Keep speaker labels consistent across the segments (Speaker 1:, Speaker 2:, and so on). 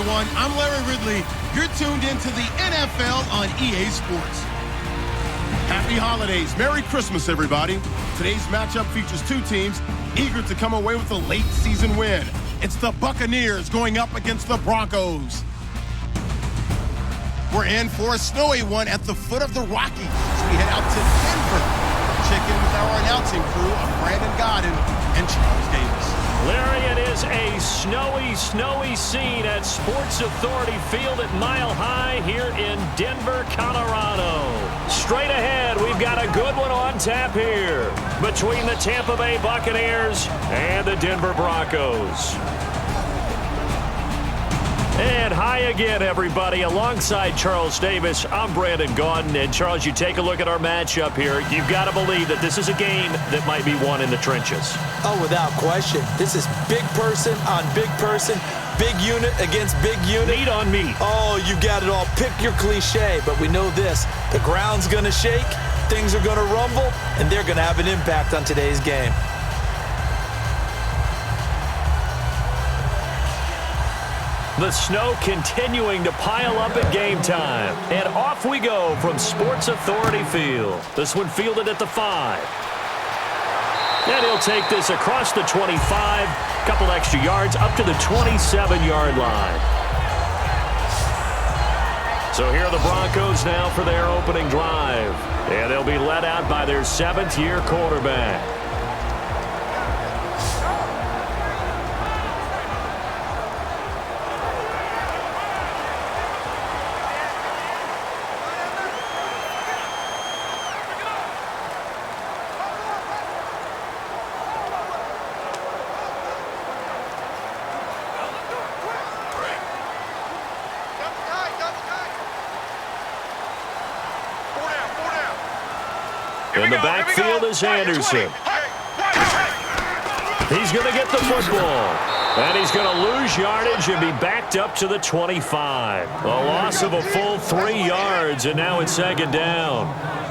Speaker 1: everyone. I'm Larry Ridley. You're tuned into the NFL on EA Sports. Happy holidays. Merry Christmas, everybody. Today's matchup features two teams eager to come away with a late season win. It's the Buccaneers going up against the Broncos. We're in for a snowy one at the foot of the Rockies as we head out to Denver. Check in with our announcing crew of Brandon Godden and Charles Davis.
Speaker 2: Larry, it is a snowy scene at Sports Authority Field at Mile High here in Denver, Colorado. Straight ahead, we've got a good one on tap here between the Tampa Bay Buccaneers and the Denver Broncos. And hi again, everybody. Alongside Charles Davis, I'm Brandon Gaudin. And, Charles, you take a look at our matchup here. You've got to believe that this is a game that might be won in the trenches.
Speaker 3: Oh, without question. This is big person on big person, big unit against big unit.
Speaker 2: Meat on meat.
Speaker 3: Oh, you got it all. Pick your cliche, but we know this. The ground's going to shake, things are going to rumble, and they're going to have an impact on today's game.
Speaker 2: The snow continuing to pile up at game time. And off we go from Sports Authority Field. This one fielded at the 5. And he'll take this across the 25. Couple extra yards up to the 27-yard line. So here are the Broncos now for their opening drive. And they'll be led out by their 7th-year quarterback. In the backfield is Anderson. He's going to get the football. And he's going to lose yardage and be backed up to the 25. A loss of a full 3 yards, and now it's second down.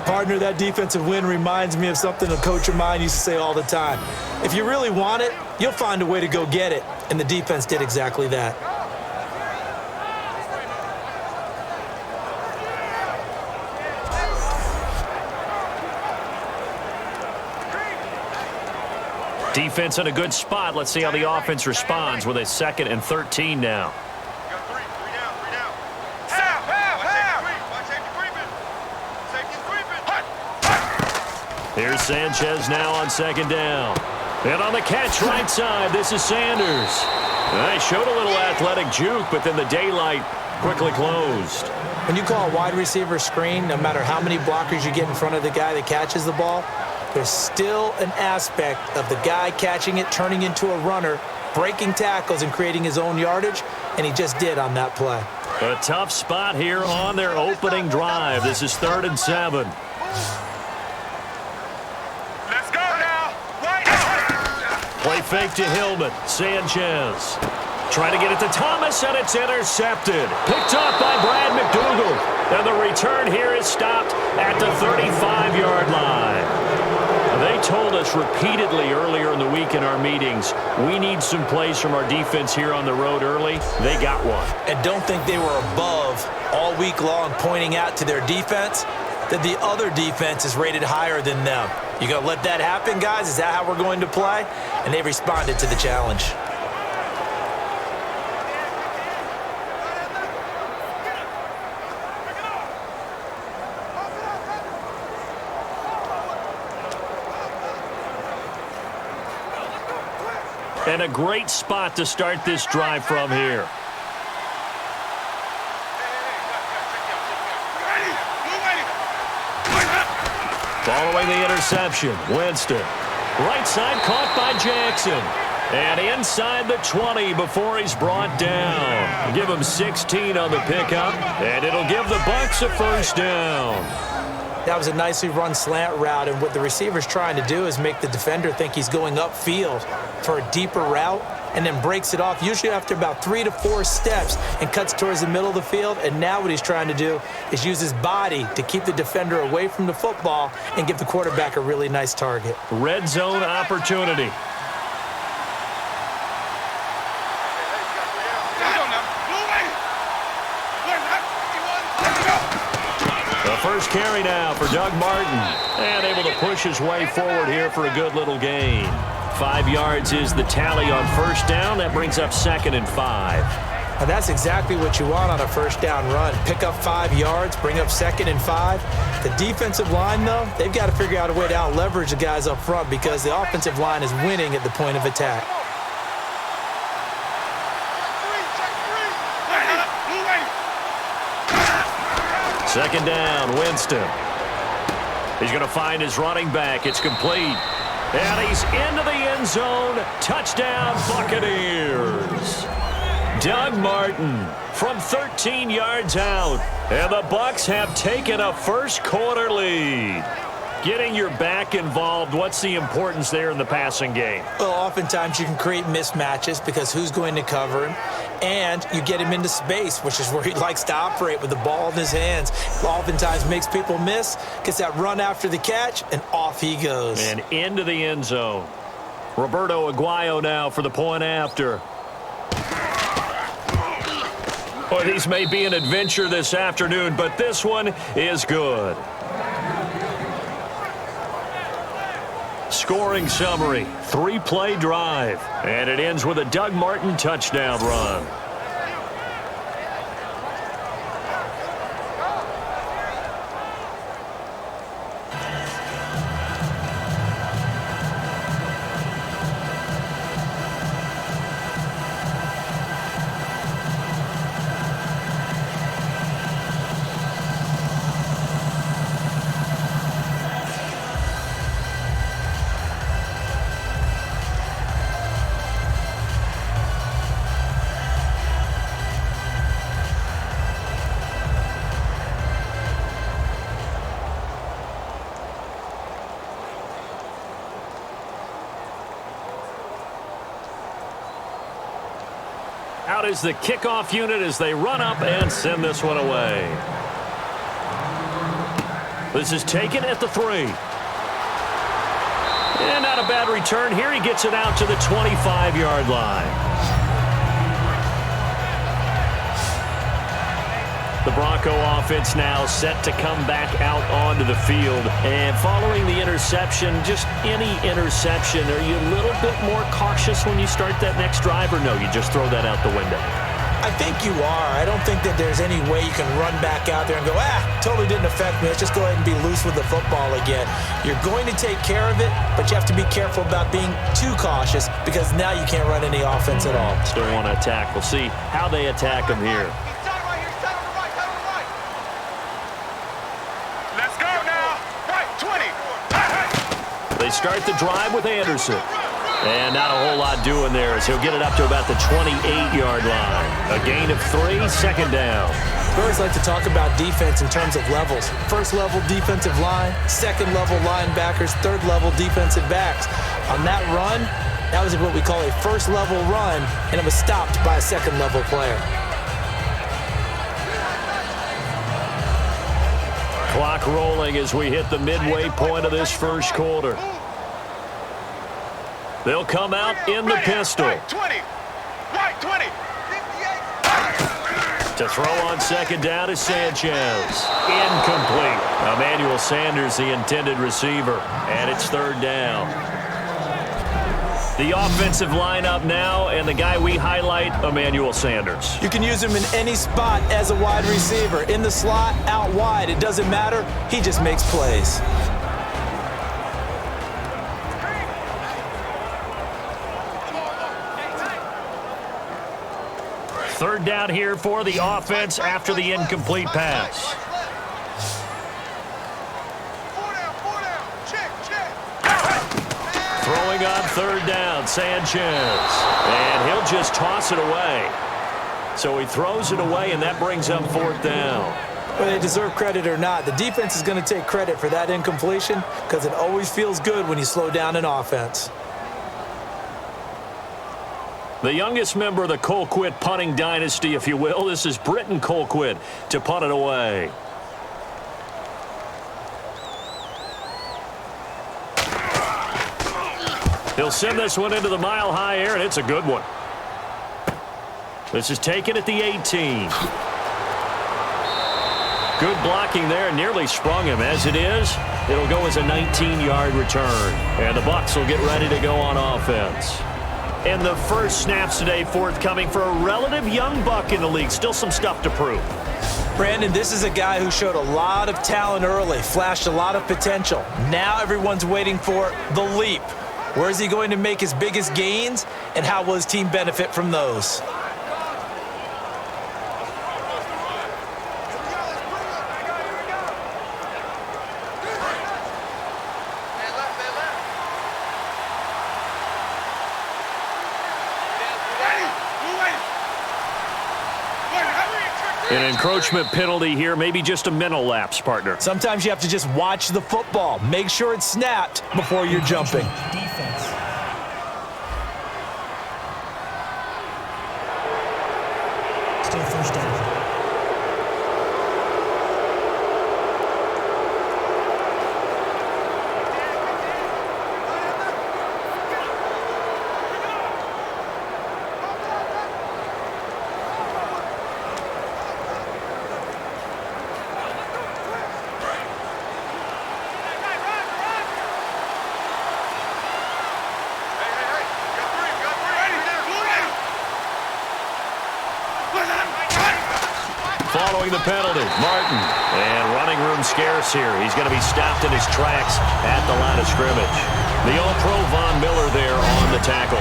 Speaker 3: Partner, that defensive win reminds me of something a coach of mine used to say all the time. If you really want it, you'll find a way to go get it. And the defense did exactly that.
Speaker 2: Defense in a good spot. Let's see how the offense responds with a 2nd and 13 now. Here's Sanchez now on 2nd down. And on the catch right side, this is Sanders. They showed a little athletic juke, but then the daylight quickly closed.
Speaker 3: When you call a wide receiver screen, no matter how many blockers you get in front of the guy that catches the ball, there's still an aspect of the guy catching it, turning into a runner, breaking tackles and creating his own yardage, and he just did on that play.
Speaker 2: A tough spot here on their opening drive. This is 3rd and 7.
Speaker 4: Let's go now.
Speaker 2: Play fake to Hillman. Sanchez trying to get it to Thomas, and it's intercepted. Picked up by Brad McDougal. And the return here is stopped at the 35-yard line. They told us repeatedly earlier in the week in our meetings, we need some plays from our defense here on the road early. They got one.
Speaker 3: And don't think they were above all week long pointing out to their defense that the other defense is rated higher than them. You going to let that happen, guys? Is that how we're going to play? And they responded to the challenge.
Speaker 2: And a great spot to start this drive from here. Following the interception, Winston. Right side caught by Jackson. And inside the 20 before he's brought down. Give him 16 on the pickup, and it'll give the Bucs a 1st down.
Speaker 3: That was a nicely run slant route, and what the receiver's trying to do is make the defender think he's going upfield for a deeper route, and then breaks it off, usually after about 3 to 4 steps, and cuts towards the middle of the field. And now what he's trying to do is use his body to keep the defender away from the football and give the quarterback a really nice target.
Speaker 2: Red zone opportunity. first carry now for Doug Martin. And able to push his way forward here for a good little gain. 5 yards is the tally on first down. That brings up 2nd and 5.
Speaker 3: And that's exactly what you want on a first down run. Pick up 5 yards, bring up 2nd and 5. The defensive line, though, they've got to figure out a way to out-leverage the guys up front because the offensive line is winning at the point of attack.
Speaker 2: Second down, Winston. He's going to find his running back. It's complete. And he's into the end zone. Touchdown, Buccaneers. Doug Martin from 13 yards out. And the Bucs have taken a first quarter lead. Getting your back involved, what's the importance there in the passing game?
Speaker 3: Well, oftentimes you can create mismatches because who's going to cover him? And you get him into space, which is where he likes to operate with the ball in his hands. Oftentimes makes people miss, gets that run after the catch, and off he goes.
Speaker 2: And into the end zone. Roberto Aguayo now for the point after. Well, these may be an adventure this afternoon, but this one is good. Scoring summary, 3-play drive, and it ends with a Doug Martin touchdown run. Out is the kickoff unit as they run up and send this one away. This is taken at the 3. And not a bad return here. He gets it out to the 25-yard line. The Bronco offense now set to come back out onto the field. And following the interception, just any interception, are you a little bit more cautious when you start that next drive, or no, you just throw that out the window?
Speaker 3: I think you are. I don't think that there's any way you can run back out there and go, totally didn't affect me. Let's just go ahead and be loose with the football again. You're going to take care of it, but you have to be careful about being too cautious because now you can't run any offense at all.
Speaker 2: Still want to attack. We'll see how they attack them here. They start the drive with Anderson. And not a whole lot doing there as he'll get it up to about the 28-yard line. A gain of 3, 2nd down.
Speaker 3: We always like to talk about defense in terms of levels. First level defensive line, second level linebackers, third level defensive backs. On that run, that was what we call a first level run, and it was stopped by a second level player.
Speaker 2: Clock rolling as we hit the midway point of this first quarter. They'll come out in the pistol.
Speaker 4: Right 20.
Speaker 2: To throw on second down is Sanchez. Incomplete. Emmanuel Sanders, the intended receiver. And it's 3rd down. The offensive lineup now, and the guy we highlight, Emmanuel Sanders.
Speaker 3: You can use him in any spot as a wide receiver. In the slot, out wide, it doesn't matter. He just makes plays.
Speaker 2: Third down here for the offense after the incomplete pass. Throwing on 3rd down, Sanchez. And he'll just toss it away. So he throws it away, and that brings up 4th down.
Speaker 3: Whether they deserve credit or not, the defense is going to take credit for that incompletion because it always feels good when you slow down an offense.
Speaker 2: The youngest member of the Colquitt punting dynasty, if you will. This is Britton Colquitt to punt it away. He'll send this one into the mile-high air, and it's a good one. This is taken at the 18. Good blocking there, nearly sprung him. As it is, it'll go as a 19-yard return. And the Bucs will get ready to go on offense. And the first snaps today forthcoming for a relative young Buck in the league. Still some stuff to prove.
Speaker 3: Brandon, this is a guy who showed a lot of talent early, flashed a lot of potential. Now everyone's waiting for the leap. Where is he going to make his biggest gains, and how will his team benefit from those?
Speaker 2: An encroachment penalty here, maybe just a mental lapse, partner.
Speaker 3: Sometimes you have to just watch the football. Make sure it's snapped before you're jumping.
Speaker 5: Defense. Still first down.
Speaker 2: Following the penalty, Martin. And running room scarce here. He's going to be stopped in his tracks at the line of scrimmage. The All-Pro Von Miller there on the tackle.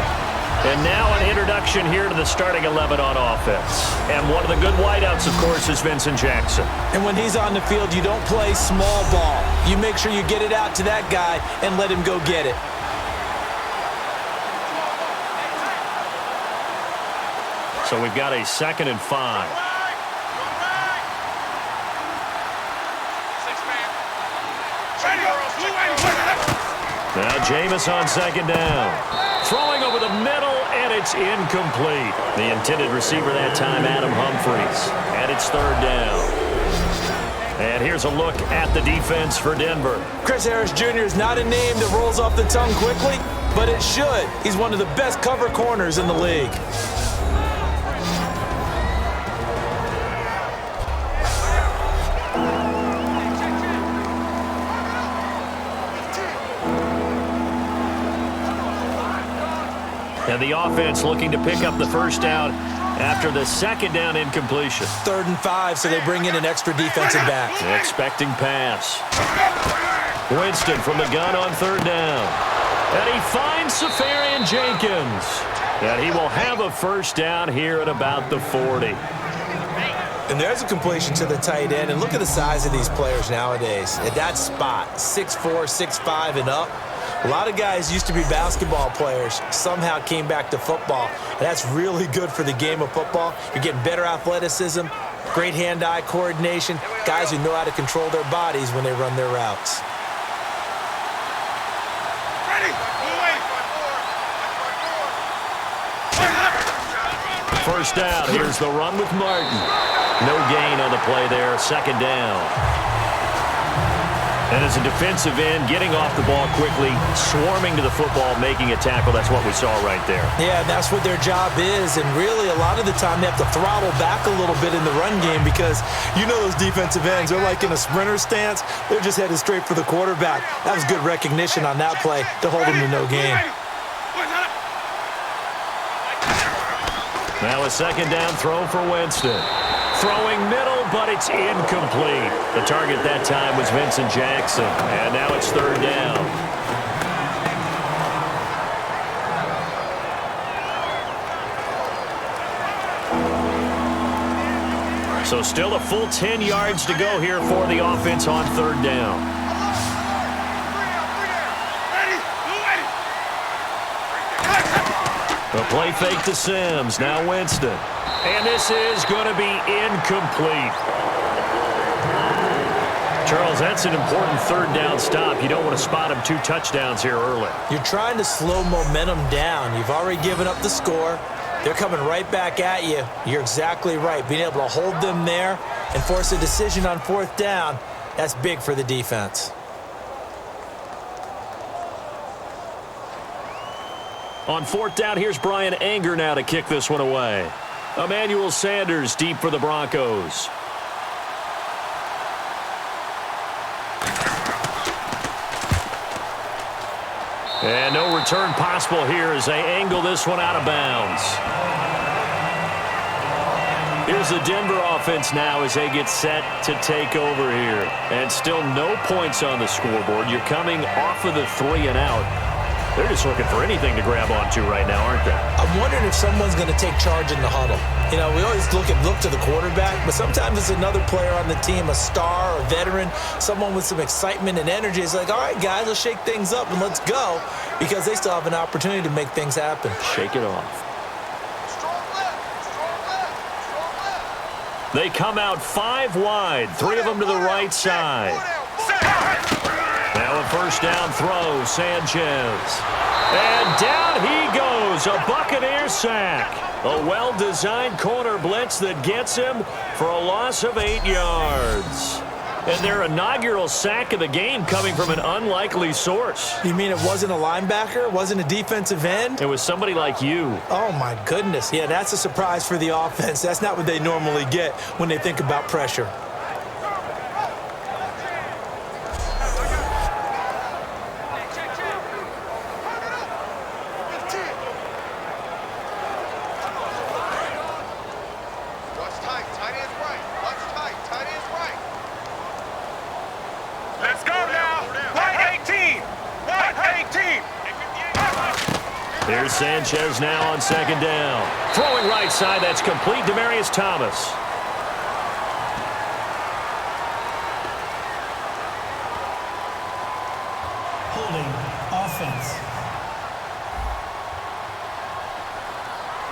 Speaker 2: And now an introduction here to the starting 11 on offense. And one of the good wideouts, of course, is Vincent Jackson.
Speaker 3: And when he's on the field, you don't play small ball. You make sure you get it out to that guy and let him go get it.
Speaker 2: So we've got a 2nd and 5. Now Jameis on 2nd down. Throwing over the middle, and it's incomplete. The intended receiver that time, Adam Humphries. And it's 3rd down. And here's a look at the defense for Denver.
Speaker 3: Chris Harris Jr. is not a name that rolls off the tongue quickly, but it should. He's one of the best cover corners in the league.
Speaker 2: And the offense looking to pick up the first down after the 2nd down incompletion.
Speaker 3: 3rd and 5, so they bring in an extra defensive back.
Speaker 2: Expecting pass. Winston from the gun on 3rd down. And he finds Safarian Jenkins. And he will have a first down here at about the 40.
Speaker 3: And there's a completion to the tight end. And look at the size of these players nowadays. At that spot, 6'4", 6'5", and up. A lot of guys used to be basketball players, somehow came back to football. And that's really good for the game of football. You're getting better athleticism, great hand-eye coordination, guys who know how to control their bodies when they run their routes.
Speaker 2: First down, here's the run with Martin. No gain on the play there, 2nd down. And as a defensive end, getting off the ball quickly, swarming to the football, making a tackle. That's what we saw right there.
Speaker 3: Yeah, that's what their job is. And really, a lot of the time, they have to throttle back a little bit in the run game because you know those defensive ends, they're like in a sprinter stance. They're just headed straight for the quarterback. That was good recognition on that play to hold them to no gain.
Speaker 2: Now a 2nd down throw for Winston. Throwing middle, but it's incomplete. The target that time was Vincent Jackson. And now it's 3rd down. So still a full 10 yards to go here for the offense on 3rd down. The play fake to Sims. Now Winston. And this is going to be incomplete. Charles, that's an important 3rd down stop. You don't want to spot him 2 touchdowns here early.
Speaker 3: You're trying to slow momentum down. You've already given up the score. They're coming right back at you. You're exactly right. Being able to hold them there and force a decision on 4th down, that's big for the defense.
Speaker 2: On 4th down, here's Brian Anger now to kick this one away. Emmanuel Sanders deep for the Broncos. And no return possible here as they angle this one out of bounds. Here's the Denver offense now as they get set to take over here. And still no points on the scoreboard. You're coming off of the 3 and out. They're just looking for anything to grab onto right now, aren't they?
Speaker 3: I'm wondering if someone's going to take charge in the huddle. You know, we always look to the quarterback, but sometimes it's another player on the team, a star, a veteran, someone with some excitement and energy. It's like, all right, guys, let's shake things up and let's go, because they still have an opportunity to make things happen.
Speaker 2: Shake it off. They come out 5 wide, 3 of them to the right side. Now a first down throw, Sanchez. And down he goes, a Buccaneers sack. A well-designed corner blitz that gets him for a loss of 8 yards. And their inaugural sack of the game coming from an unlikely source.
Speaker 3: You mean it wasn't a linebacker? It wasn't a defensive end?
Speaker 2: It was somebody like you.
Speaker 3: Oh, my goodness. Yeah, that's a surprise for the offense. That's not what they normally get when they think about pressure.
Speaker 2: Here's Sanchez now on second down. Throwing right side, that's complete. Demaryius Thomas.
Speaker 5: Holding offense.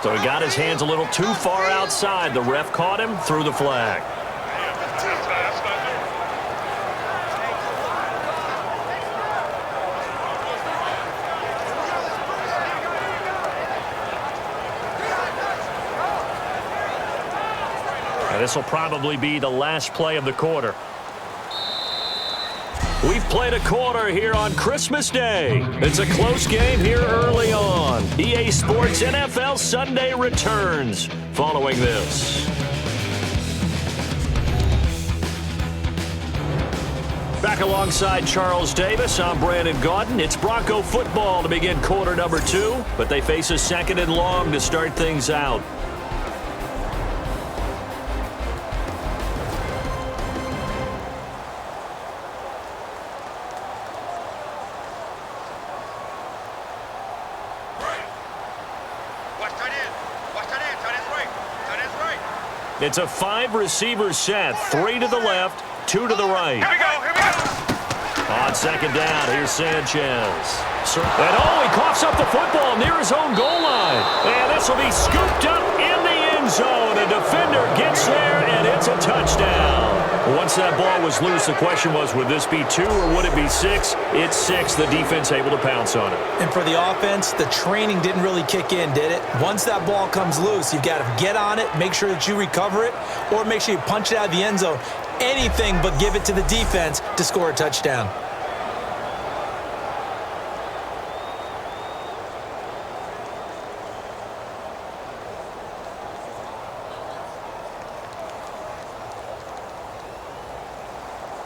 Speaker 2: So he got his hands a little too far outside. The ref caught him, threw the flag. This will probably be the last play of the quarter. We've played a quarter here on Christmas Day. It's a close game here early on. EA Sports NFL Sunday returns following this. Back alongside Charles Davis, I'm Brandon Gaudin. It's Bronco football to begin quarter number 2, but they face a second and long to start things out. It's a 5-receiver set, 3 to the left, 2 to the right.
Speaker 4: Here we go.
Speaker 2: On second down, here's Sanchez. And he coughs up the football near his own goal line. And this will be scooped up in the end zone. A defender gets there, and it's a touchdown. Once that ball was loose, the question was, would this be 2 or would it be 6? It's 6. The defense able to pounce on it.
Speaker 3: And for the offense, the training didn't really kick in, did it? Once that ball comes loose, you've got to get on it, make sure that you recover it, or make sure you punch it out of the end zone. Anything but give it to the defense to score a touchdown.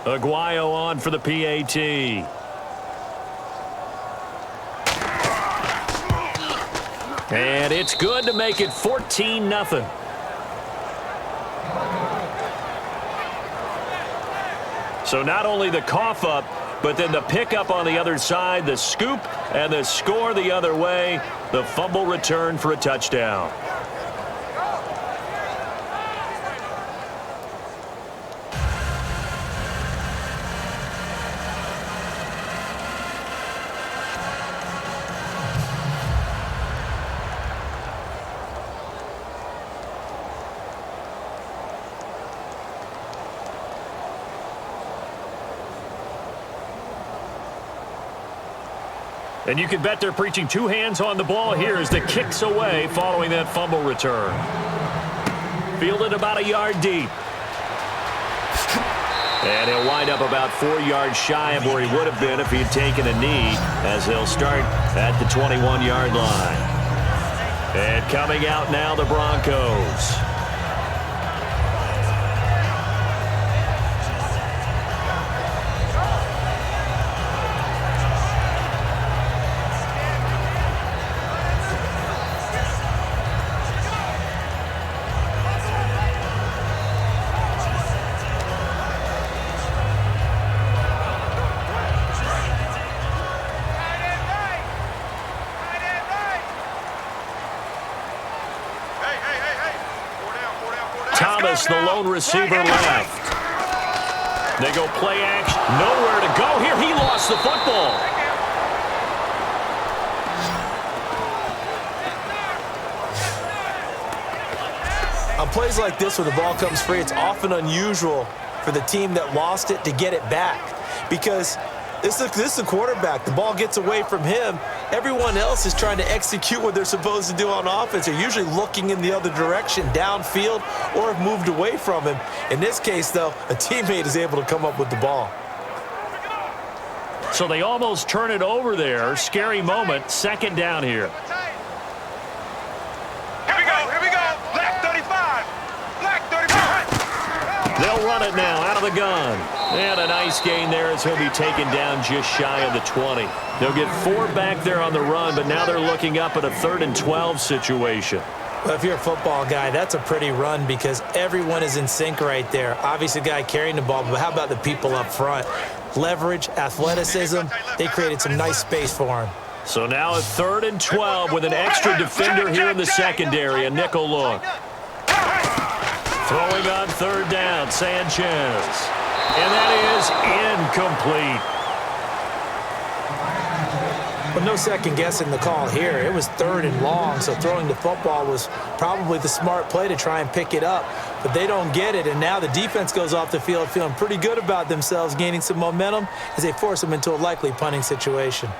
Speaker 2: Aguayo on for the PAT. And it's good to make it 14-0. So not only the cough up, but then the pickup on the other side, the scoop, and the score the other way. The fumble return for a touchdown. And you can bet they're preaching 2 hands on the ball here as the kick's away following that fumble return. Fielded about a yard deep. And he'll wind up about 4 yards shy of where he would have been if he had taken a knee, as they'll start at the 21-yard line. And coming out now, the Broncos. Thomas, the lone receiver left. They go play action. Nowhere to go here. He lost the football.
Speaker 3: On plays like this where the ball comes free, it's often unusual for the team that lost it to get it back because this is the quarterback. The ball gets away from him. Everyone else is trying to execute what they're supposed to do on offense. They're usually looking in the other direction, downfield, or have moved away from him. In this case, though, a teammate is able to come up with the ball.
Speaker 2: So they almost turn it over there. Scary moment. 2nd down here.
Speaker 4: Here we go. Black 35. Black 35.
Speaker 2: They'll run it now out of the gun. And a nice gain there as he'll be taken down just shy of the 20. They'll get 4 back there on the run, but now they're looking up at a 3rd and 12 situation.
Speaker 3: Well, if you're a football guy, that's a pretty run because everyone is in sync right there. Obviously, the guy carrying the ball, but how about the people up front? Leverage, athleticism, they created some nice space for him.
Speaker 2: So now a 3rd and 12 with an extra defender here in the secondary, a nickel look. Throwing on 3rd down, Sanchez. And that is incomplete.
Speaker 3: But no second guessing the call here. It was 3rd and long, so throwing the football was probably the smart play to try and pick it up. But they don't get it, and now the defense goes off the field feeling pretty good about themselves, gaining some momentum as they force them into a likely punting situation.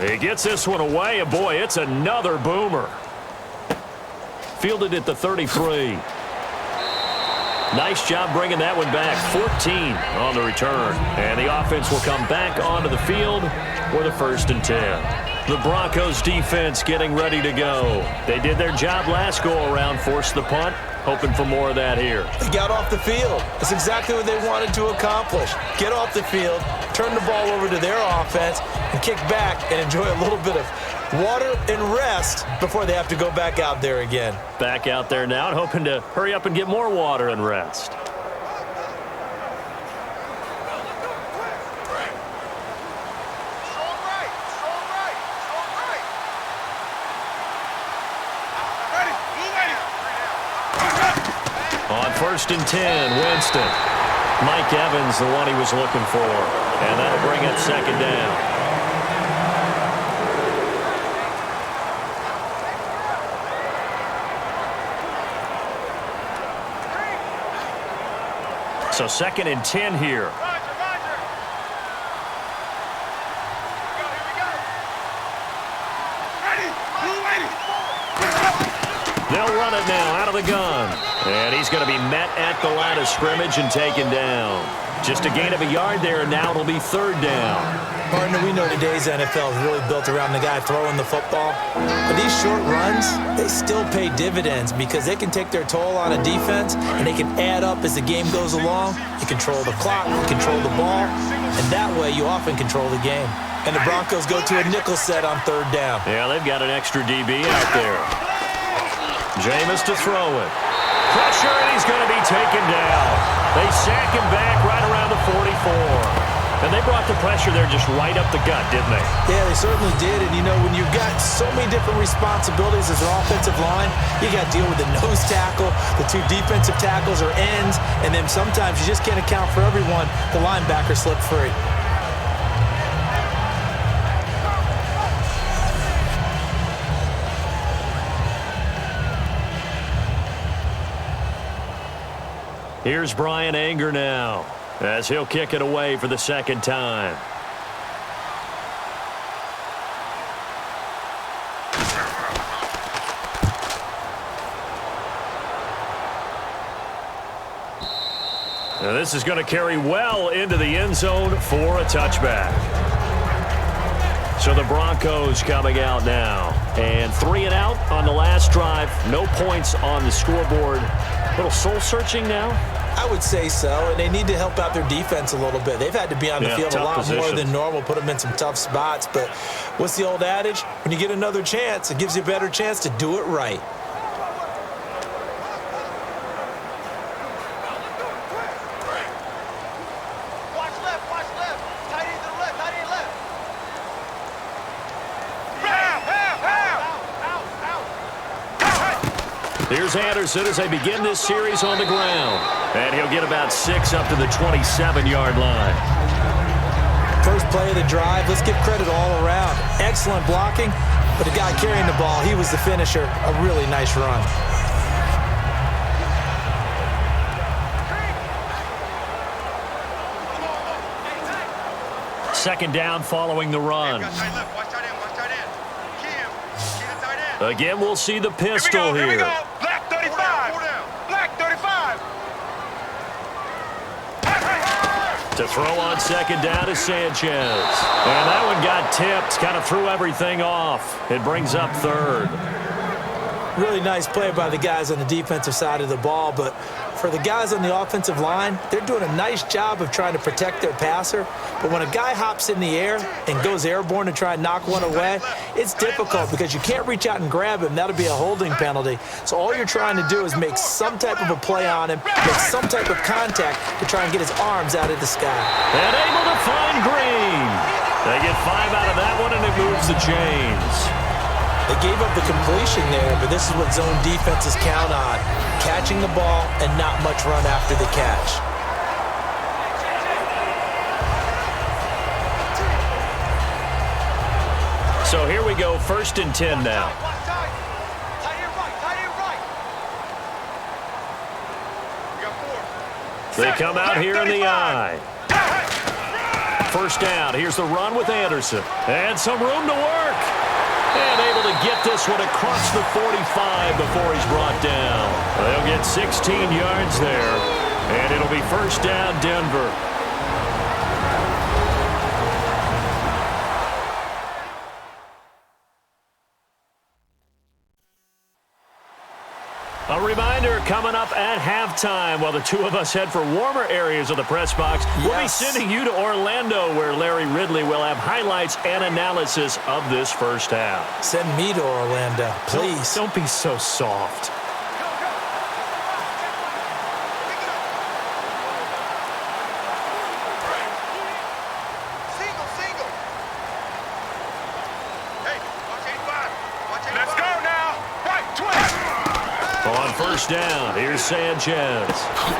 Speaker 2: He gets this one away, and boy, it's another boomer. Fielded at the 33. Nice job bringing that one back. 14 on the return. And the offense will come back onto the field for the 1st and 10. The Broncos defense getting ready to go. They did their job last go-around, forced the punt, hoping for more of that here.
Speaker 3: They got off the field. That's exactly what they wanted to accomplish. Get off the field, turn the ball over to their offense, and kick back and enjoy a little bit of water and rest before they have to go back out there again.
Speaker 2: Back out there now and hoping to hurry up and get more water and rest. On 1st and 10, Winston. Mike Evans, the one he was looking for. And that'll bring up 2nd down. So 2nd and 10 here. They'll run it now out of the gun. And he's going to be met at the line of scrimmage and taken down. Just a gain of a yard there, and now it'll be 3rd down.
Speaker 3: Partner, we know today's NFL is really built around the guy throwing the football. But these short runs, they still pay dividends because they can take their toll on a defense, and they can add up as the game goes along. You control the clock, you control the ball, and that way you often control the game. And the Broncos go to a nickel set on 3rd down.
Speaker 2: Yeah, they've got an extra DB out there. Jameis to throw it. Pressure, and he's going to be taken down. They sack him back right around the 44. And they brought the pressure there just right up the gut, didn't they?
Speaker 3: Yeah, they certainly did. And, you know, when you've got so many different responsibilities as an offensive line, you got to deal with the nose tackle, the 2 defensive tackles or ends, and then sometimes you just can't account for everyone. The linebacker slipped free.
Speaker 2: Here's Brian Anger now as he'll kick it away for the 2nd time. Now this is going to carry well into the end zone for a touchback. So the Broncos coming out now. And 3 and out on the last drive. No points on the scoreboard. A little soul-searching now?
Speaker 3: I would say so, and they need to help out their defense a little bit. They've had to be on the field a lot more than normal, put them in some tough spots. But what's the old adage? When you get another chance, it gives you a better chance to do it right.
Speaker 4: Watch left. Tight end to the left.
Speaker 2: Here's Anderson as they begin this series on the ground. And he'll get about 6 up to the 27-yard line.
Speaker 3: First play of the drive, let's give credit all around. Excellent blocking, but the guy carrying the ball, he was the finisher. A really nice run.
Speaker 2: Second down following the run. Again, we'll see the pistol here.
Speaker 4: Here we go. Black 35. Black 35.
Speaker 2: To throw on second down is Sanchez. And that one got tipped, kind of threw everything off. It brings up third.
Speaker 3: Really nice play by the guys on the defensive side of the ball, but for the guys on the offensive line, they're doing a nice job of trying to protect their passer. But when a guy hops in the air and goes airborne to try and knock one away, it's difficult because you can't reach out and grab him. That'll be a holding penalty. So all you're trying to do is make some type of a play on him, make some type of contact to try and get his arms out of the sky.
Speaker 2: And able to find Green. They get 5 out of that one, and it moves the chains.
Speaker 3: They gave up the completion there, but this is what zone defenses count on. Catching the ball and not much run after the catch.
Speaker 2: So here we go, 1st and 10 now. They come out here in the I. First down, here's the run with Anderson. And some room to work. And able to get this one across the 45 before he's brought down. They'll get 16 yards there. And it'll be first down, Denver. A reminder coming up at halftime while the two of us head for warmer areas of the press box. Yes. We'll be sending you to Orlando where Larry Ridley will have highlights and analysis of this first half.
Speaker 3: Send me to Orlando, please.
Speaker 2: Don't be so soft.
Speaker 4: Let's go now. Right, 20.
Speaker 2: On first down, here's Sanchez.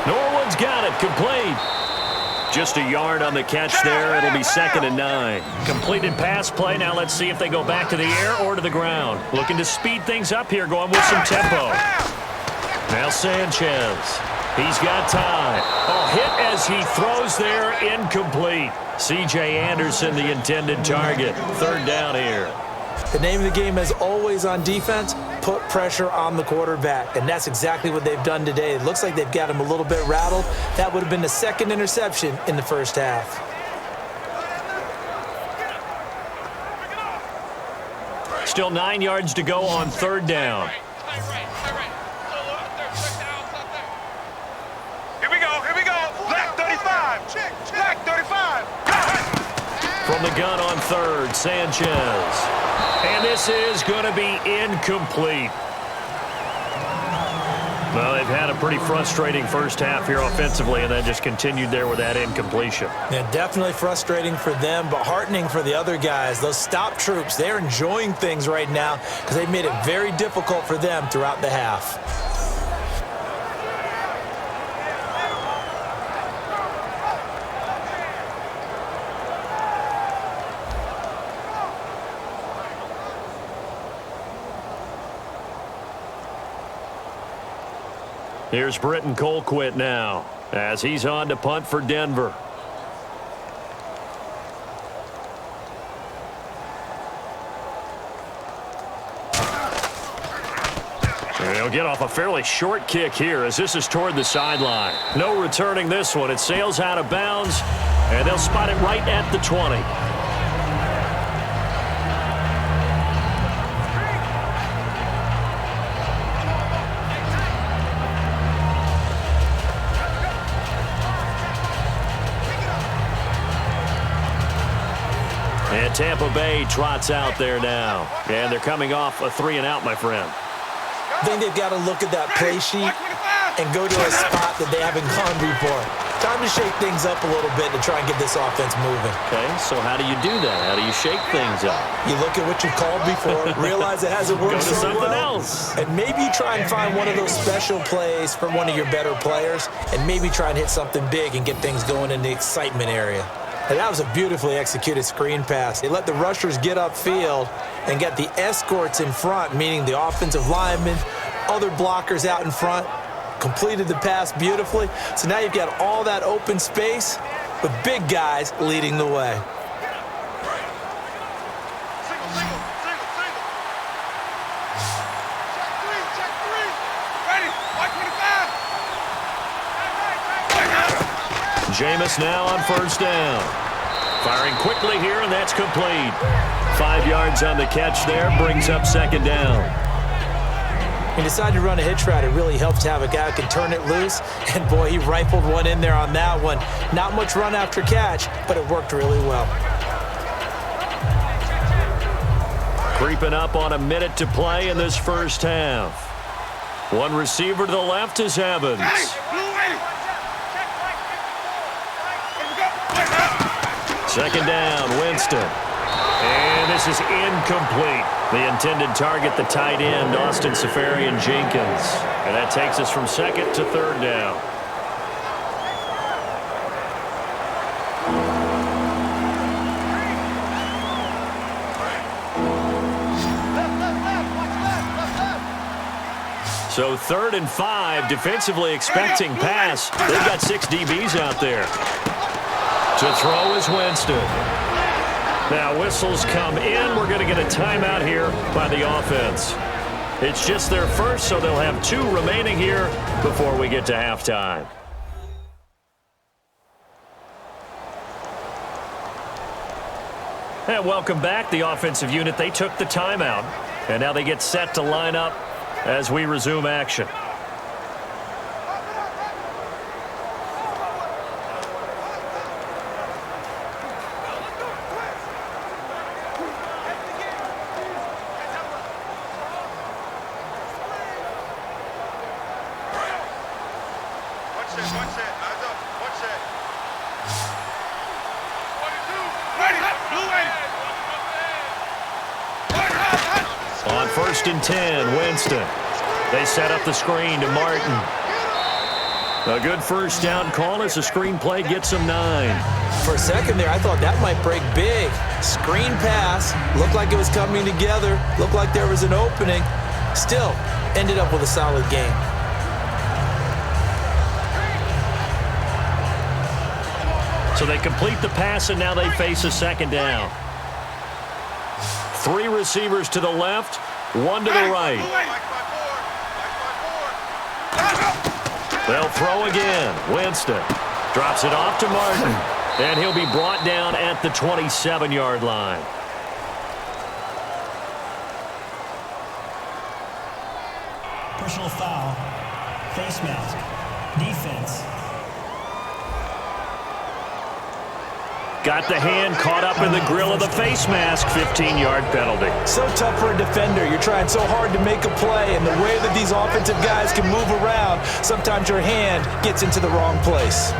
Speaker 2: Norwood's got it, complete. Just a yard on the catch there. It'll be 2nd and 9. Completed pass play. Now let's see if they go back to the air or to the ground. Looking to speed things up here, going with some tempo. Now Sanchez. He's got time. Oh, hit as he throws there, incomplete. C.J. Anderson, the intended target. 3rd down here.
Speaker 3: The name of the game, as always on defense, put pressure on the quarterback, and that's exactly what they've done today. It looks like they've got him a little bit rattled. That would have been the 2nd interception in the first half.
Speaker 2: Still 9 yards to go on 3rd down.
Speaker 4: Here we go. Black 35. Black 35.
Speaker 2: From the gun on 3rd, Sanchez. And this is going to be incomplete. Well, they've had a pretty frustrating first half here offensively, and then just continued there with that incompletion.
Speaker 3: Yeah, definitely frustrating for them, but heartening for the other guys. Those stop troops, they're enjoying things right now because they've made it very difficult for them throughout the half.
Speaker 2: Here's Britton Colquitt now as he's on to punt for Denver. They'll get off a fairly short kick here as this is toward the sideline. No returning this one. It sails out of bounds, and they'll spot it right at the 20. And Tampa Bay trots out there now. And they're coming off a 3-and-out, my friend.
Speaker 3: I think they've got to look at that play sheet and go to a spot that they haven't gone before. Time to shake things up a little bit to try and get this offense moving.
Speaker 2: Okay, so how do you do that? How do you shake things up?
Speaker 3: You look at what you've called before, realize it hasn't worked
Speaker 2: Go to
Speaker 3: so
Speaker 2: something
Speaker 3: well,
Speaker 2: else.
Speaker 3: and maybe you try and find one of those special plays from one of your better players, and maybe try and hit something big and get things going in the excitement area. And that was a beautifully executed screen pass. They let the rushers get upfield and get the escorts in front, meaning the offensive linemen, other blockers out in front, completed the pass beautifully. So now you've got all that open space with big guys leading the way.
Speaker 4: Check three. Ready. White 25.
Speaker 2: Jameis now on first down. Firing quickly here, and that's complete. 5 yards on the catch there, brings up second down.
Speaker 3: He decided to run a hitch route. It really helps to have a guy who can turn it loose. And, boy, he rifled one in there on that one. Not much run after catch, but it worked really well.
Speaker 2: Creeping up on a minute to play in this first half. One receiver to the left is Evans. Second down, Winston. And this is incomplete. The intended target, the tight end, Austin Safarian-Jenkins. And that takes us from second to third down. So 3rd and 5, defensively expecting pass. They've got 6 DBs out there. To throw is Winston. Now whistles come in. We're going to get a timeout here by the offense. It's just their first, so they'll have 2 remaining here before we get to halftime. And welcome back. The offensive unit, they took the timeout. And now they get set to line up as we resume action. On 1st and 10, Winston. They set up the screen to Martin. A good first down call as the screen play gets him 9.
Speaker 3: For a second there, I thought that might break big. Screen pass. Looked like it was coming together. Looked like there was an opening. Still, ended up with a solid game.
Speaker 2: So they complete the pass, and now they face a second down. 3 receivers to the left, 1 to the right. They'll throw again. Winston drops it off to Martin, and he'll be brought down at the 27-yard line.
Speaker 5: Personal foul. Face mask. Defense.
Speaker 2: Got the hand caught up in the grill of the face mask. 15-yard penalty.
Speaker 3: So tough for a defender. You're trying so hard to make a play, and the way that these offensive guys can move around, sometimes your hand gets into the wrong place.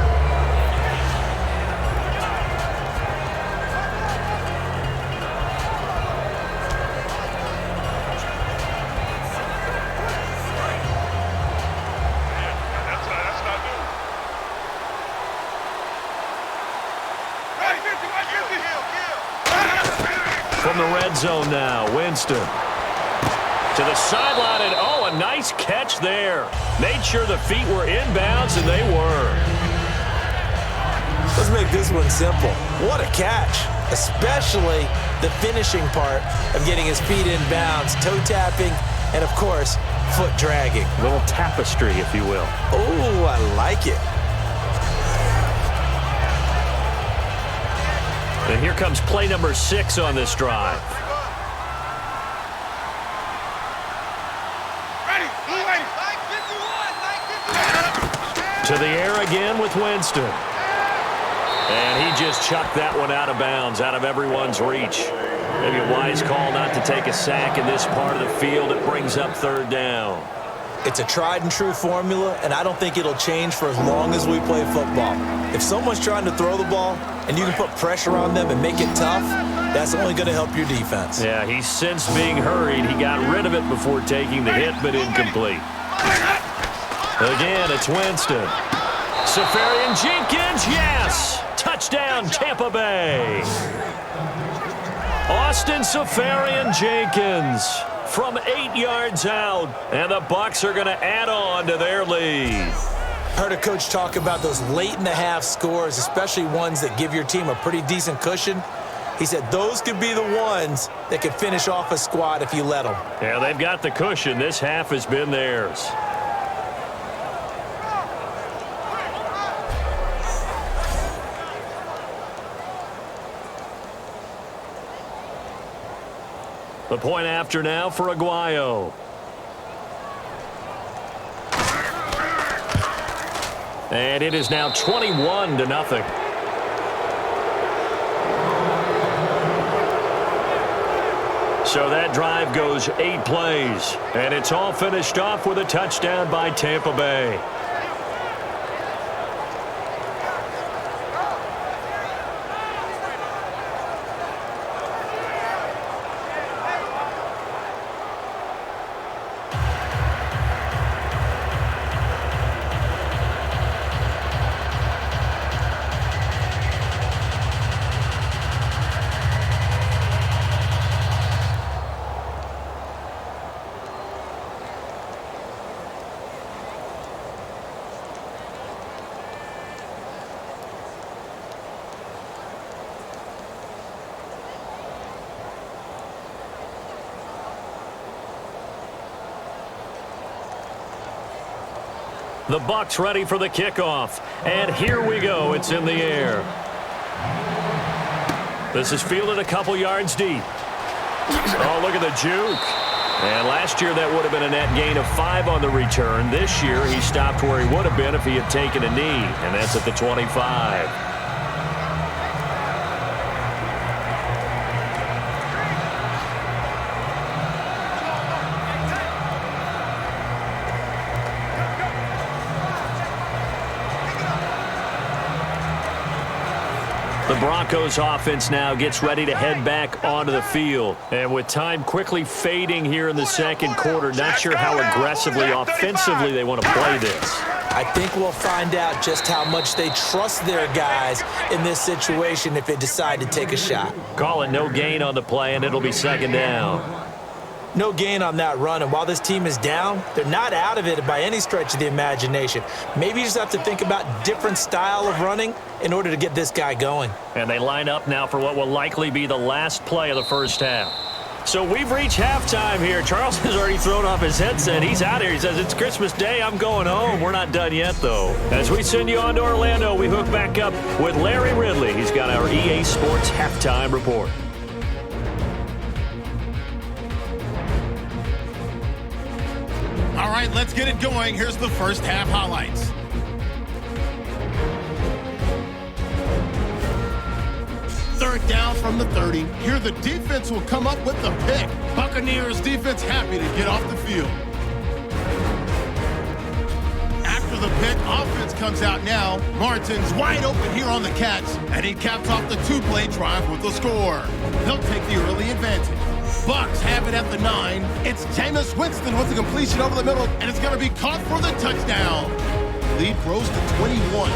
Speaker 2: From the red zone now, Winston. To the sideline, and oh, a nice catch there. Made sure the feet were inbounds, and they were.
Speaker 3: Let's make this one simple. What a catch, especially the finishing part of getting his feet inbounds, toe tapping, and, of course, foot dragging.
Speaker 2: A little tapestry, if you will.
Speaker 3: Oh, I like it.
Speaker 2: And here comes play number 6 on this drive. To the air again with Winston. And he just chucked that one out of bounds, out of everyone's reach. Maybe a wise call not to take a sack in this part of the field. It brings up third down.
Speaker 3: It's a tried and true formula, and I don't think it'll change for as long as we play football. If someone's trying to throw the ball and you can put pressure on them and make it tough, that's only going to help your defense.
Speaker 2: Yeah, he sensed being hurried. He got rid of it before taking the hit, but incomplete. Again, it's Winston. Safarian Jenkins, yes! Touchdown, Tampa Bay. Austin Safarian Jenkins from 8 yards out, and the Bucs are going to add on to their lead.
Speaker 3: Heard a coach talk about those late-in-the-half scores, especially ones that give your team a pretty decent cushion. He said those could be the ones that could finish off a squad if you let them.
Speaker 2: Yeah, they've got the cushion. This half has been theirs. The point after now for Aguayo. And it is now 21-0. So that drive goes 8 plays, and it's all finished off with a touchdown by Tampa Bay. The Bucs ready for the kickoff. And here we go. It's in the air. This is fielded a couple yards deep. Oh, look at the juke. And last year that would have been a net gain of 5 on the return. This year he stopped where he would have been if he had taken a knee. And that's at the 25. The Broncos offense now gets ready to head back onto the field. And with time quickly fading here in the second quarter, not sure how aggressively, offensively they want to play this.
Speaker 3: I think we'll find out just how much they trust their guys in this situation if they decide to take a shot.
Speaker 2: Call it no gain on the play, and it'll be second down.
Speaker 3: No gain on that run, and while this team is down, they're not out of it by any stretch of the imagination. Maybe you just have to think about different style of running in order to get this guy going.
Speaker 2: And they line up now for what will likely be the last play of the first half. So we've reached halftime here. Charles has already thrown off his headset. He's out here. He says, it's Christmas Day. I'm going home. We're not done yet, though. As we send you on to Orlando, we hook back up with Larry Ridley. He's got our EA Sports halftime report.
Speaker 1: All right, let's get it going. Here's the first half highlights. Third down from the 30. Here the defense will come up with the pick. Buccaneers defense happy to get off the field. After the pick, offense comes out now. Martin's wide open here on the catch, and he caps off the 2-play drive with the score. They'll take the early advantage. Bucs have it at the 9. It's Jameis Winston with the completion over the middle, and it's going to be caught for the touchdown. Lead grows to 21.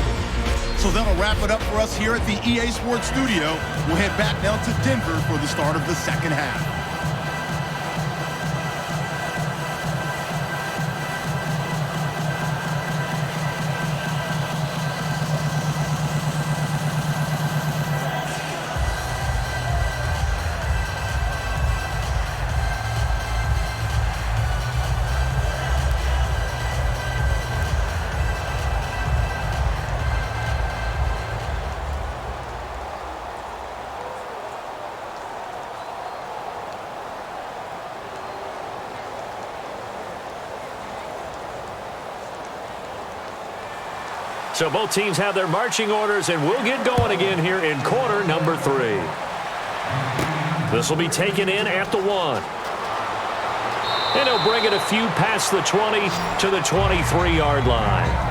Speaker 1: So that'll wrap it up for us here at the EA Sports Studio. We'll head back now to Denver for the start of the second half.
Speaker 2: So both teams have their marching orders, and we'll get going again here in quarter number 3. This will be taken in at the 1. And he'll bring it a few past the 20 to the 23-yard line.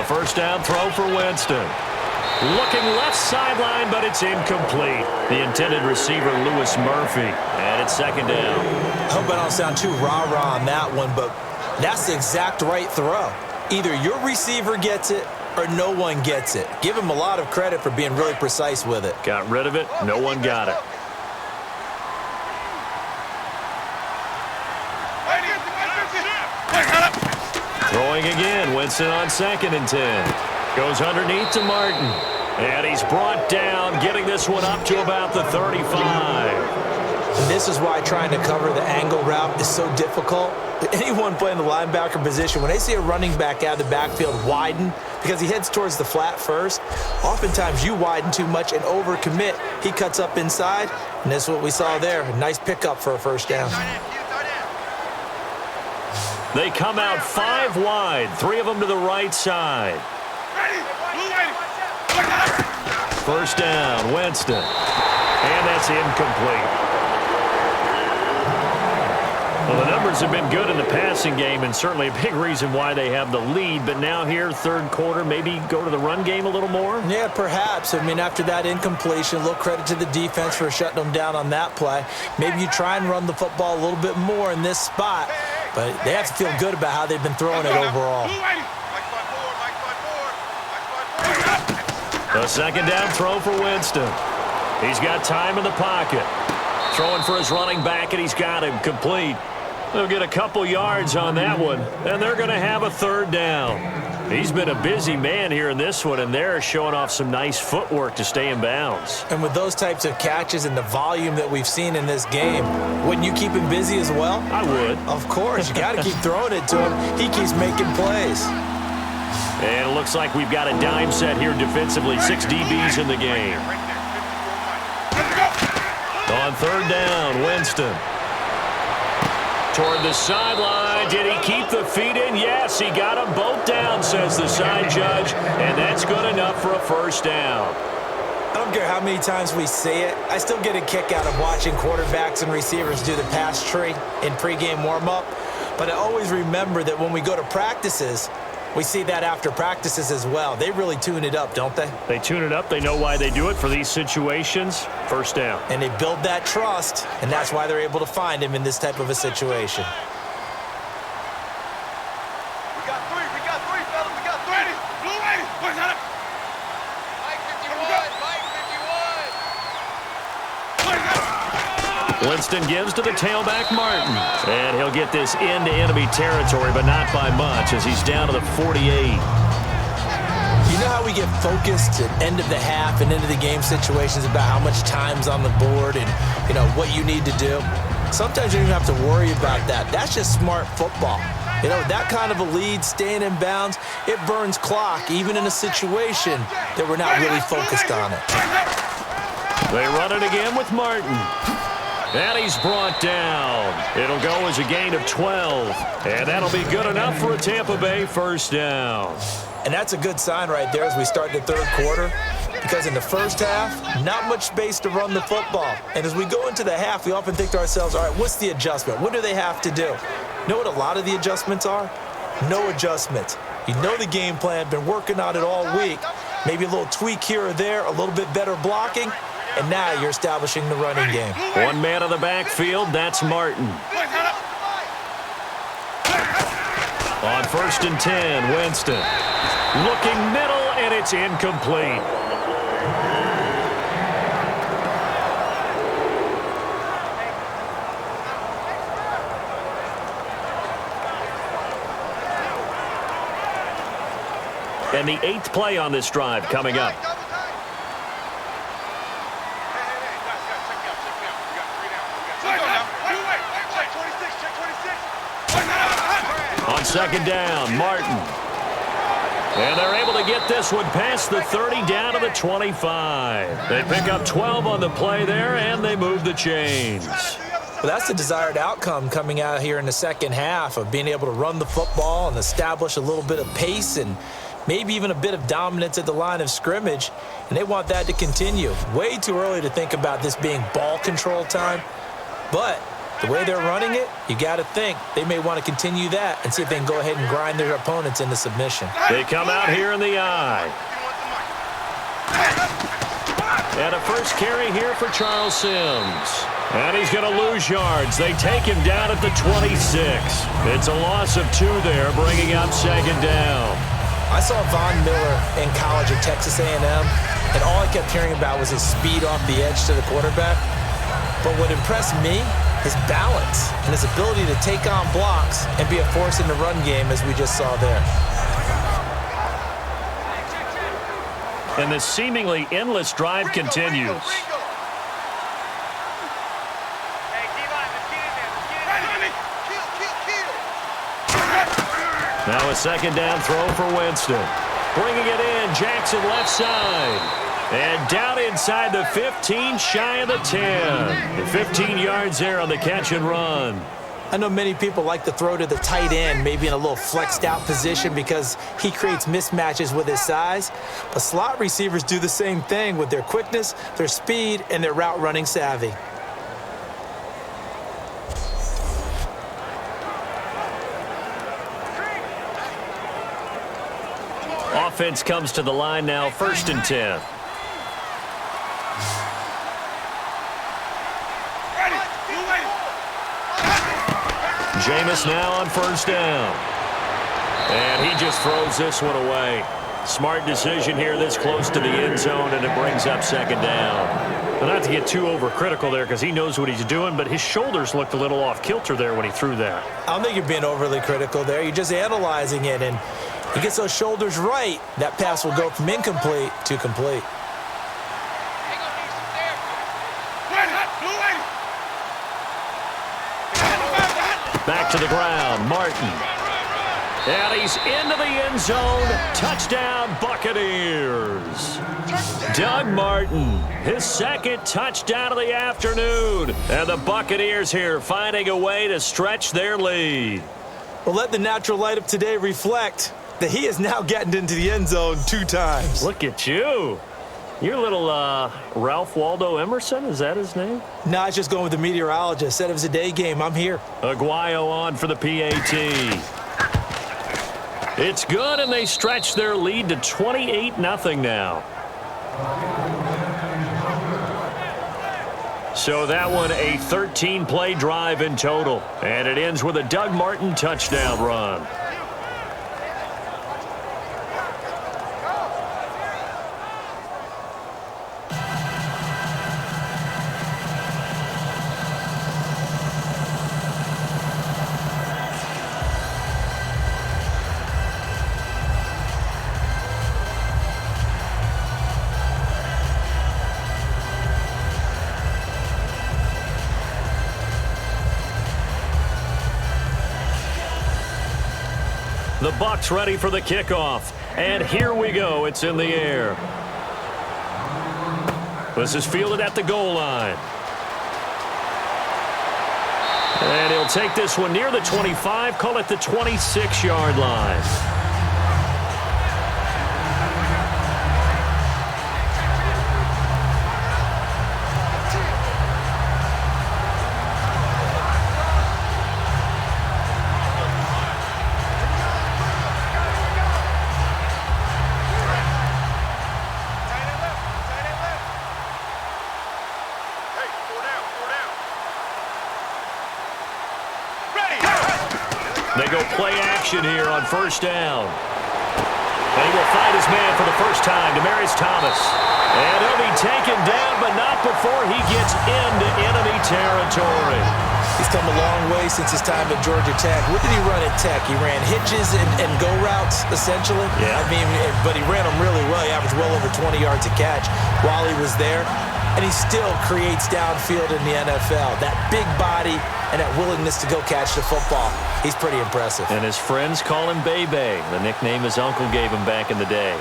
Speaker 2: First down throw for Winston. Looking left sideline, but it's incomplete. The intended receiver, Lewis Murphy. And it's second down.
Speaker 3: I hope I don't sound too rah-rah on that one, but that's the exact right throw. Either your receiver gets it or no one gets it. Give him a lot of credit for being really precise with it.
Speaker 2: Got rid of it. No one got it. Throwing again, Winston on 2nd and 10. Goes underneath to Martin. And he's brought down, getting this one up to about the 35.
Speaker 3: And this is why trying to cover the angle route is so difficult. Anyone playing the linebacker position, when they see a running back out of the backfield widen, because he heads towards the flat first, oftentimes you widen too much and overcommit. He cuts up inside, and that's what we saw there. A nice pickup for a first down.
Speaker 2: They come out 5 wide, 3 of them to the right side. First down, Winston. And that's incomplete. Well, the numbers have been good in the passing game, and certainly a big reason why they have the lead. But now here, third quarter, maybe go to the run game a little more?
Speaker 3: Yeah, perhaps. I mean, after that incompletion, a little credit to the defense for shutting them down on that play. Maybe you try and run the football a little bit more in this spot. But they have to feel good about how they've been throwing it overall.
Speaker 2: A second down throw for Winston. He's got time in the pocket. Throwing for his running back, and he's got him complete. They'll get a couple yards on that one, and they're going to have a third down. He's been a busy man here in this one, and they're showing off some nice footwork to stay in bounds.
Speaker 3: And with those types of catches and the volume that we've seen in this game, wouldn't you keep him busy as well?
Speaker 2: I would.
Speaker 3: Of course. You got to keep throwing it to him. He keeps making plays.
Speaker 2: And it looks like we've got a dime set here defensively. 6 DBs in the game. On third down, Winston. Toward the sideline. Did he keep the feet in? Yes, he got them both down, says the side judge. And that's good enough for a first down.
Speaker 3: I don't care how many times we see it. I still get a kick out of watching quarterbacks and receivers do the pass tree in pregame warm-up. But I always remember that when we go to practices, we see that after practices as well. They really tune it up, don't they?
Speaker 2: They tune it up. They know why they do it for these situations. First down.
Speaker 3: And they build that trust, and that's why they're able to find him in this type of a situation.
Speaker 4: We got three, fellas. We got three. Blue lady, where's that? Mike 51.
Speaker 2: Winston gives to the tailback, Martin. And he'll get this into enemy territory, but not by much, as he's down to the 48.
Speaker 3: You know how we get focused at end of the half and into the game situations about how much time's on the board and, you know, what you need to do? Sometimes you don't even have to worry about that. That's just smart football. You know, that kind of a lead, staying in bounds, it burns clock, even in a situation that we're not really focused on it.
Speaker 2: They run it again with Martin. And he's brought down. It'll go as a gain of 12. And that'll be good enough for a Tampa Bay first down.
Speaker 3: And that's a good sign right there as we start the third quarter. Because in the first half, not much space to run the football. And as we go into the half, we often think to ourselves, all right, what's the adjustment? What do they have to do? You know what a lot of the adjustments are? No adjustments. You know the game plan, been working on it all week. Maybe a little tweak here or there, a little bit better blocking. And now you're establishing the running game.
Speaker 2: One man on the backfield, that's Martin. On 1st and 10, Winston. Looking middle, and it's incomplete. And the 8th play on this drive coming up. second down, Martin. And they're able to get this one past the 30 down to the 25. They pick up 12 on the play there, and they move the chains.
Speaker 3: Well, that's the desired outcome coming out here in the second half of being able to run the football and establish a little bit of pace and maybe even a bit of dominance at the line of scrimmage, and they want that to continue. Way too early to think about this being ball control time, but the way they're running it, you got to think they may want to continue that and see if they can go ahead and grind their opponents into submission.
Speaker 2: They come out here in the eye. And a first carry here for Charles Sims. And he's going to lose yards. They take him down at the 26. It's a loss of 2 there, bringing up second down.
Speaker 3: I saw Von Miller in college at Texas A&M, and all I kept hearing about was his speed off the edge to the quarterback. But what impressed me, his balance and his ability to take on blocks and be a force in the run game, as we just saw there.
Speaker 2: And this seemingly endless drive continues. Now a second down throw for Winston. Bringing it in, Jackson left side. And down inside the 15, shy of the 10. 15 yards there on the catch and run.
Speaker 3: I know many people like to throw to the tight end, maybe in a little flexed out position because he creates mismatches with his size. But slot receivers do the same thing with their quickness, their speed, and their route running savvy.
Speaker 2: Offense comes to the line now, 1st and 10. Jameis now on 1st down. And he just throws this one away. Smart decision here this close to the end zone, and it brings up second down. Well, not to get too overcritical there because he knows what he's doing, but his shoulders looked a little off kilter there when he threw that.
Speaker 3: I don't think you're being overly critical there. You're just analyzing it, and he gets those shoulders right, that pass will go from incomplete to complete.
Speaker 2: Back to the ground, Martin. And he's into the end zone. Touchdown, Buccaneers. Doug Martin, his 2nd touchdown of the afternoon. And the Buccaneers here finding a way to stretch their lead.
Speaker 3: Well, let the natural light of today reflect that he is now getting into the end zone 2 times.
Speaker 2: Look at you. You're a little Ralph Waldo Emerson, is that his name?
Speaker 3: No, I was just going with the meteorologist. Said it was a day game. I'm here.
Speaker 2: Aguayo on for the PAT. It's good, and they stretch their lead to 28-0 now. So that one a 13-play drive in total, and it ends with a Doug Martin touchdown run. The Bucs ready for the kickoff. And here we go. It's in the air. This is fielded at the goal line. And he'll take this one near the 25, call it the 26-yard line. They go play action here on 1st down. And he will find his man for the first time, Demaryius Thomas. And he'll be taken down, but not before he gets into enemy territory.
Speaker 3: He's come a long way since his time at Georgia Tech. What did he run at Tech? He ran hitches and go routes, essentially.
Speaker 2: Yeah.
Speaker 3: I mean, but he ran them really well. He averaged well over 20 yards a catch while he was there. and he still creates downfield in the NFL. That big body and that willingness to go catch the football. He's pretty impressive.
Speaker 2: And his friends call him Bebe, the nickname his uncle gave him back in the day.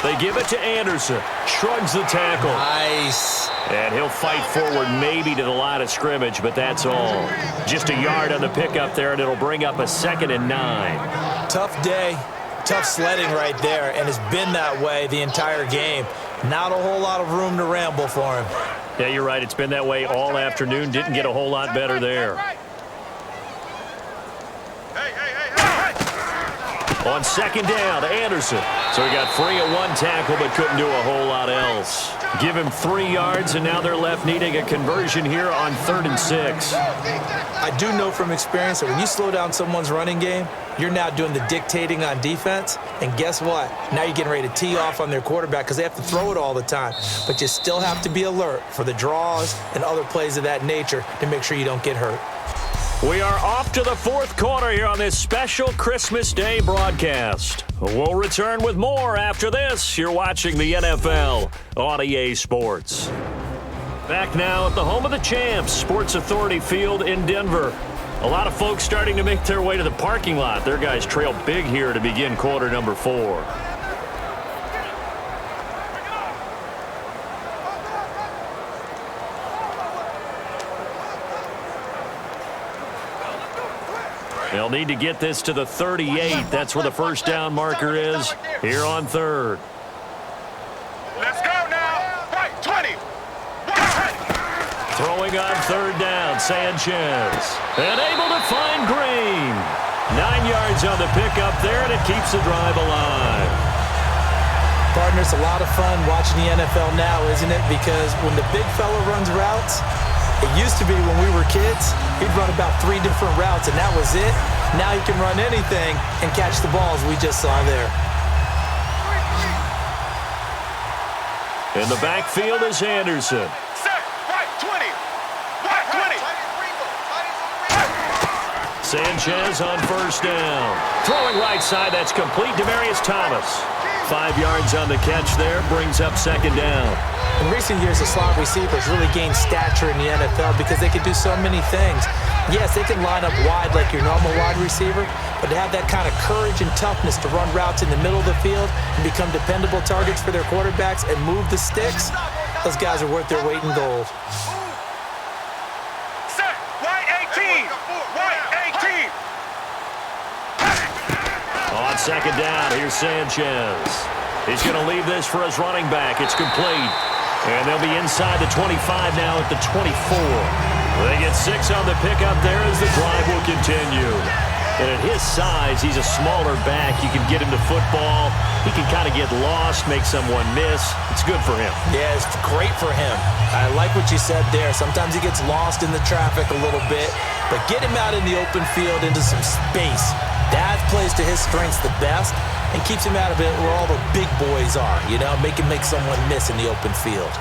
Speaker 2: They give it to Anderson. Shrugs the tackle.
Speaker 3: Nice.
Speaker 2: And he'll fight forward maybe to the line of scrimmage, but that's all. Just a yard on the pickup there, and it'll bring up a 2nd and 9.
Speaker 3: Tough day. Tough sledding right there, and it's been that way the entire game. Not a whole lot of room to ramble for him.
Speaker 2: Yeah, you're right. It's been that way all afternoon. Didn't get a whole lot better there. On 2nd down, Anderson. So he got free at one tackle but couldn't do a whole lot else. Give him 3 yards, and now they're left needing a conversion here on 3rd and 6.
Speaker 3: I do know from experience that when you slow down someone's running game, you're now doing the dictating on defense. And guess what? Now you're getting ready to tee off on their quarterback because they have to throw it all the time. But you still have to be alert for the draws and other plays of that nature to make sure you don't get hurt.
Speaker 2: We are off to the 4th quarter here on this special Christmas Day broadcast. We'll return with more after this. You're watching the NFL on EA Sports. Back now at the home of the champs, Sports Authority Field in Denver. A lot of folks starting to make their way to the parking lot. Their guys trail big here to begin quarter number 4. They'll need to get this to the 38. That's where the first down marker is here on 3rd.
Speaker 4: Let's go now. Right, 20.
Speaker 2: Throwing on 3rd down, Sanchez. And able to find Green. 9 yards on the pickup there, and it keeps the drive alive.
Speaker 3: Partner, it's a lot of fun watching the NFL now, isn't it? Because when the big fella runs routes, it used to be when we were kids, he'd run about 3 different routes, and that was it. Now he can run anything and catch the balls we just saw there.
Speaker 2: In the backfield is Anderson.
Speaker 4: Set, right, 20. Right, 20.
Speaker 2: Sanchez on 1st down. Throwing right side, that's complete. Demaryius Thomas. 5 yards on the catch there, brings up 2nd down.
Speaker 3: In recent years, the slot receivers really gained stature in the NFL because they can do so many things. Yes, they can line up wide like your normal wide receiver, but to have that kind of courage and toughness to run routes in the middle of the field and become dependable targets for their quarterbacks and move the sticks, those guys are worth their weight in gold.
Speaker 4: Set, right 18. Right 18.
Speaker 2: On 2nd down, here's Sanchez. He's going to leave this for his running back. It's complete. And they'll be inside the 25 now at the 24. They get 6 on the pickup there as the drive will continue. And at his size, he's a smaller back. You can get him to football. He can kind of get lost, make someone miss. It's good for him.
Speaker 3: Yeah, it's great for him. I like what you said there. Sometimes he gets lost in the traffic a little bit, but get him out in the open field into some space. That plays to his strengths the best and keeps him out of it where all the big boys are, you know, make someone miss in the open field.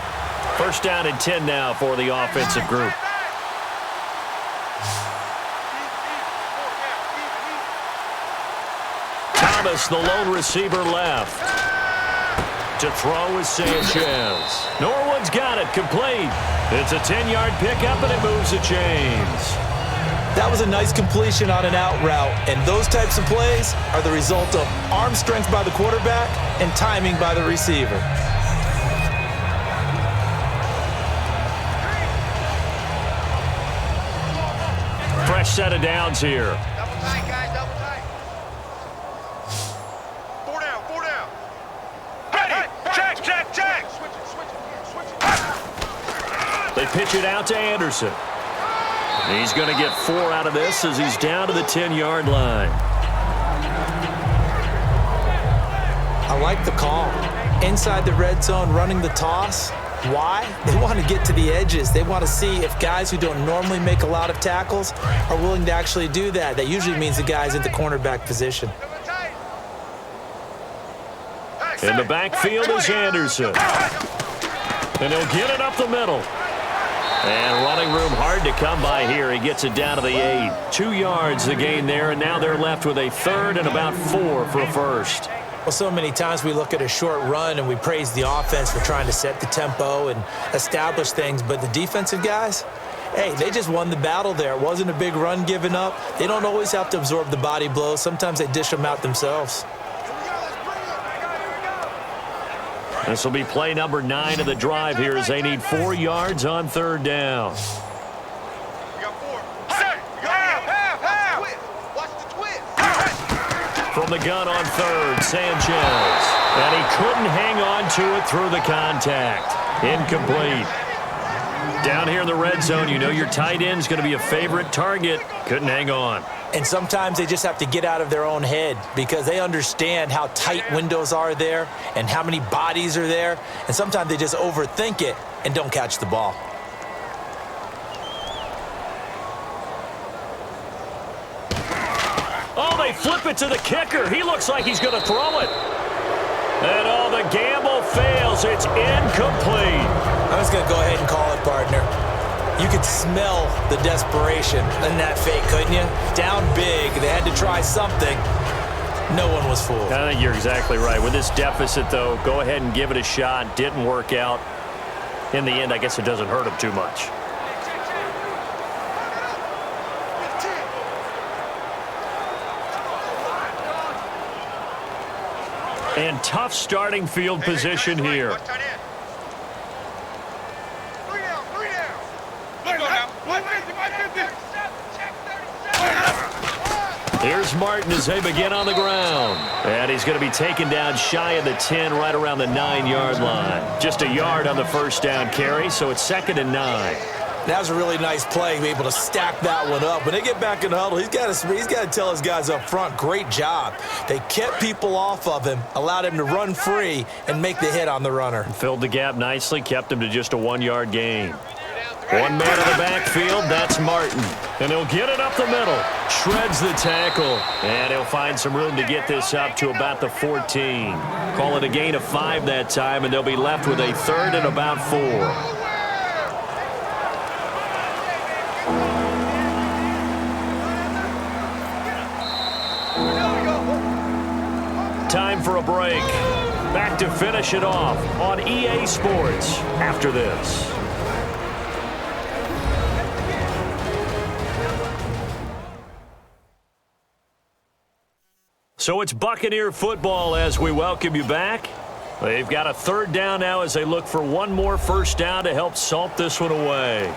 Speaker 2: 1st down and 10 now for the offensive group. Thomas, the lone receiver, left. To throw is Sanchez. Norwood's got it, complete. It's a 10-yard pickup, and it moves the chains.
Speaker 3: That was a nice completion on an out route, and those types of plays are the result of arm strength by the quarterback and timing by the receiver.
Speaker 2: Fresh set of downs here.
Speaker 4: Double tight, guys, double tight. 4 down, 4 down. Ready, check. Switch it.
Speaker 2: They pitch it out to Anderson. He's going to get 4 out of this as he's down to the 10-yard line.
Speaker 3: I like the call. Inside the red zone, running the toss. Why? They want to get to the edges. They want to see if guys who don't normally make a lot of tackles are willing to actually do that. That usually means the guy's in the cornerback position.
Speaker 2: In the backfield is Anderson. And he'll get it up the middle. And running room hard to come by here. He gets it down to the 8. 2 yards the gain there, and now they're left with a third and about 4 for a first.
Speaker 3: Well, so many times we look at a short run and we praise the offense for trying to set the tempo and establish things, but the defensive guys, hey, they just won the battle there. It wasn't a big run given up. They don't always have to absorb the body blows. Sometimes they dish them out themselves.
Speaker 2: This will be play number 9 of the drive here as they need 4 yards on third down. From the gun on third, Sanchez. And he couldn't hang on to it through the contact. Incomplete. Down here in the red zone, you know your tight end's going to be a favorite target. Couldn't hang on.
Speaker 3: And sometimes they just have to get out of their own head because they understand how tight windows are there and how many bodies are there. And sometimes they just overthink it and don't catch the ball.
Speaker 2: Oh, they flip it to the kicker. He looks like he's going to throw it. And oh, the gamble fails. It's incomplete.
Speaker 3: I'm just going to go ahead and call it, partner. You could smell the desperation in that fake, couldn't you? Down big. They had to try something. No one was fooled.
Speaker 2: I think you're exactly right. With this deficit, though, go ahead and give it a shot. Didn't work out. In the end, I guess it doesn't hurt him too much. And tough starting field position here. Here's Martin as they begin on the ground. And he's going to be taken down shy of the 10, right around the 9-yard line. Just a yard on the first down carry, so it's 2nd and 9.
Speaker 3: That was a really nice play, be able to stack that one up. When they get back in the huddle, he's got to tell his guys up front, great job. They kept people off of him, allowed him to run free, and make the hit on the runner.
Speaker 2: Filled the gap nicely, kept him to just a 1-yard gain. One man in the backfield, that's Martin. And he'll get it up the middle. Shreds the tackle. And he'll find some room to get this up to about the 14. Call it a gain of 5 that time, and they'll be left with a third and about 4. Time for a break. Back to finish it off on EA Sports after this. So it's Buccaneer football as we welcome you back. They've got a third down now as they look for one more first down to help salt this one away.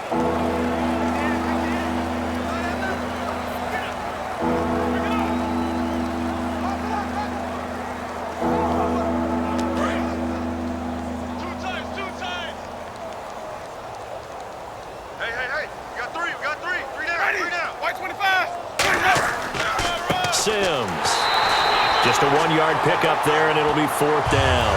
Speaker 2: Just a 1-yard pickup there, and it'll be 4th down.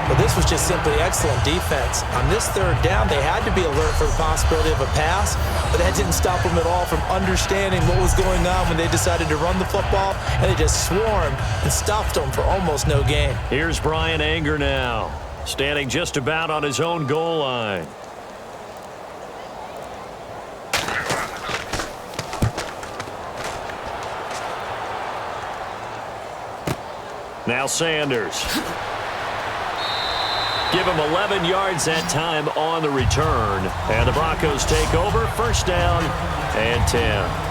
Speaker 3: Well, this was just simply excellent defense. On this third down, they had to be alert for the possibility of a pass, but that didn't stop them at all from understanding what was going on when they decided to run the football, and they just swarmed and stuffed them for almost no gain.
Speaker 2: Here's Brian Anger now, standing just about on his own goal line. Now Sanders. Give him 11 yards that time on the return. And the Broncos take over. First down and 10.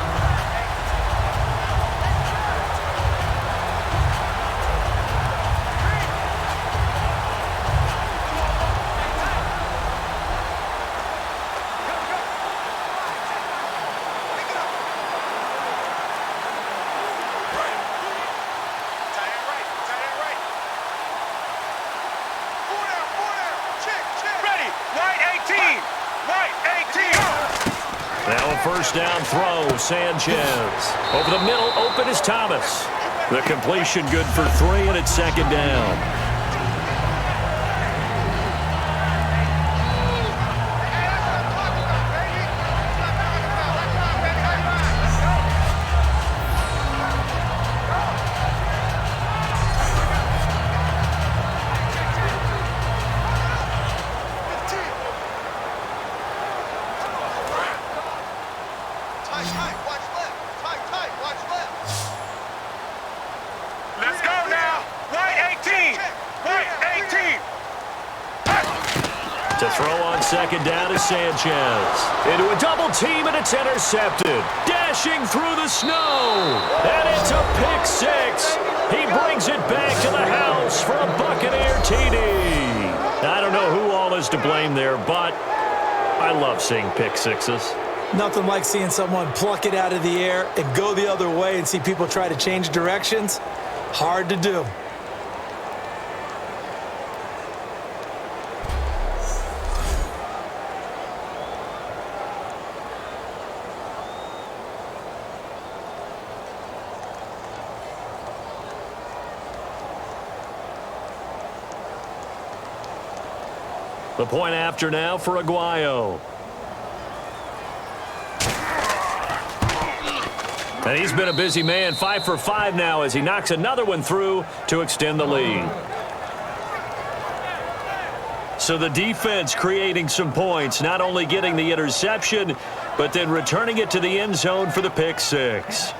Speaker 2: First down throw, Sanchez. Over the middle, open is Thomas. The completion good for 3, and it's 2nd down. To throw on second down is Sanchez. Into a double team, and it's intercepted. Dashing through the snow. And it's a pick six. He brings it back to the house for a Buccaneer TD. I don't know who all is to blame there, but I love seeing pick sixes.
Speaker 3: Nothing like seeing someone pluck it out of the air and go the other way and see people try to change directions. Hard to do.
Speaker 2: The point after now for Aguayo. And he's been a busy man, 5 for 5 now as he knocks another one through to extend the lead. So the defense creating some points, not only getting the interception, but then returning it to the end zone for the pick six.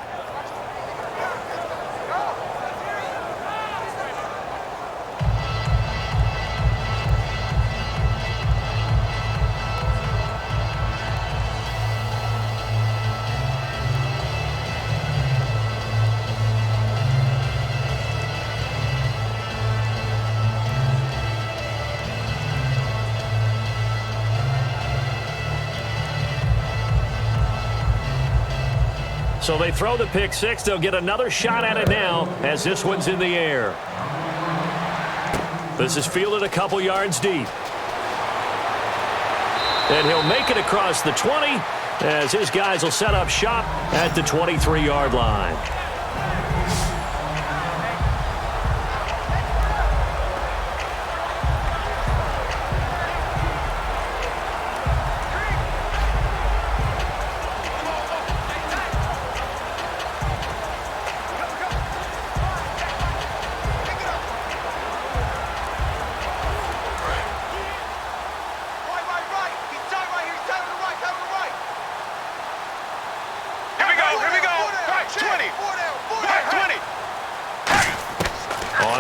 Speaker 2: So they throw the pick six. They'll get another shot at it now as this one's in the air. This is fielded a couple yards deep. And he'll make it across the 20 as his guys will set up shop at the 23-yard line.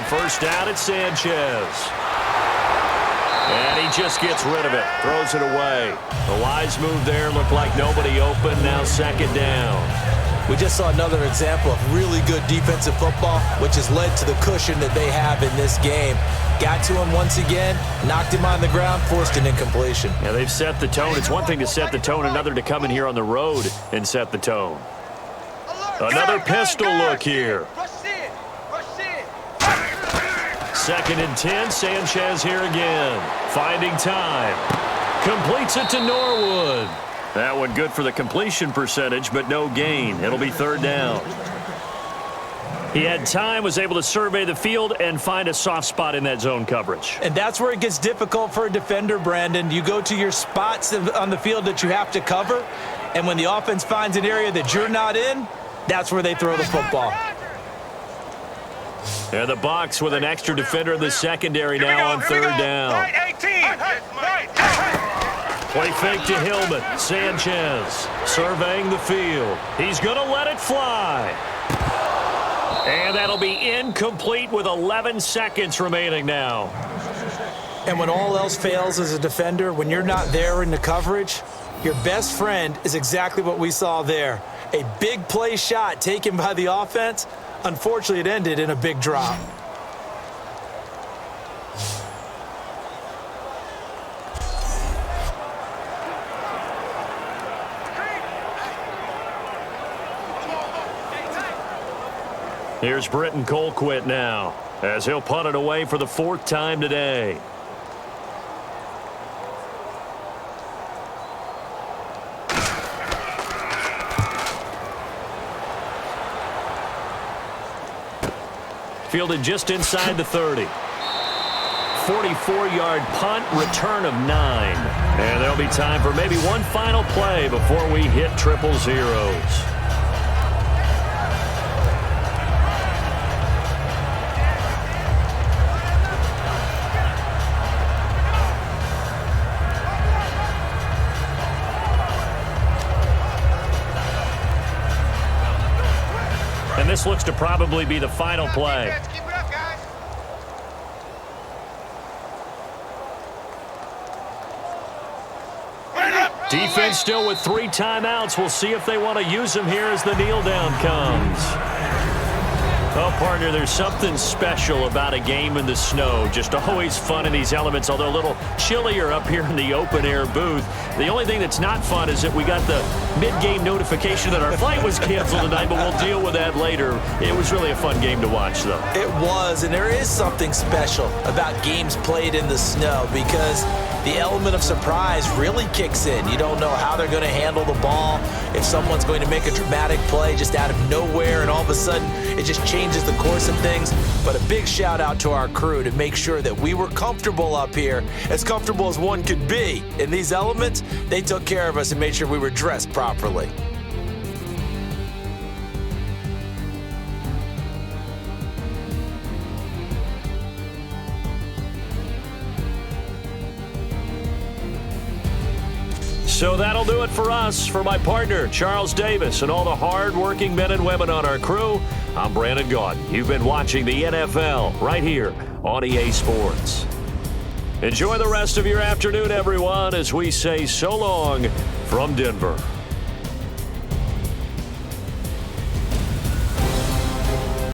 Speaker 2: First down, it's Sanchez. And he just gets rid of it, throws it away. A wise move there, looked like nobody open, now second down.
Speaker 3: We just saw another example of really good defensive football, which has led to the cushion that they have in this game. Got to him once again, knocked him on the ground, forced an incompletion.
Speaker 2: Yeah, they've set the tone. It's one thing to set the tone, another to come in here on the road and set the tone. Another pistol look here. Second and 10, Sanchez here again. Finding time. Completes it to Norwood. That one good for the completion percentage, but no gain. It'll be third down. He had time, was able to survey the field and find a soft spot in that zone coverage.
Speaker 3: And that's where it gets difficult for a defender, Brandon. You go to your spots on the field that you have to cover, and when the offense finds an area that you're not in, that's where they throw the football.
Speaker 2: And the Bucs with an extra defender in the secondary now on third down. Play fake to Hillman. Sanchez surveying the field. He's going to let it fly. And that'll be incomplete with 11 seconds remaining now.
Speaker 3: And when all else fails as a defender, when you're not there in the coverage, your best friend is exactly what we saw there. A big play shot taken by the offense. Unfortunately, it ended in a big drop.
Speaker 2: Here's Britton Colquitt now, as he'll punt it away for the fourth time today. Fielded just inside the 30. 44-yard punt, return of 9. And there'll be time for maybe one final play before we hit triple zeros. And this looks to probably be the final play.
Speaker 4: Keep it up, guys.
Speaker 2: Defense still with 3 timeouts. We'll see if they want to use them here as the kneel down comes. Oh, partner, there's something special about a game in the snow. Just always fun in these elements, although a little chillier up here in the open-air booth. The only thing that's not fun is that we got the mid-game notification that our flight was canceled tonight, but we'll deal with that later. It was really a fun game to watch, though.
Speaker 3: It was, and there is something special about games played in the snow because the element of surprise really kicks in. You don't know how they're going to handle the ball, if someone's going to make a dramatic play just out of nowhere, and all of a sudden it just changes the course of things. But a big shout out to our crew to make sure that we were comfortable up here, as comfortable as one could be. In these elements, they took care of us and made sure we were dressed properly.
Speaker 2: So that'll do it for us. For my partner, Charles Davis, and all the hard-working men and women on our crew, I'm Brandon Gaudin. You've been watching the NFL right here on EA Sports. Enjoy the rest of your afternoon, everyone, as we say so long from Denver.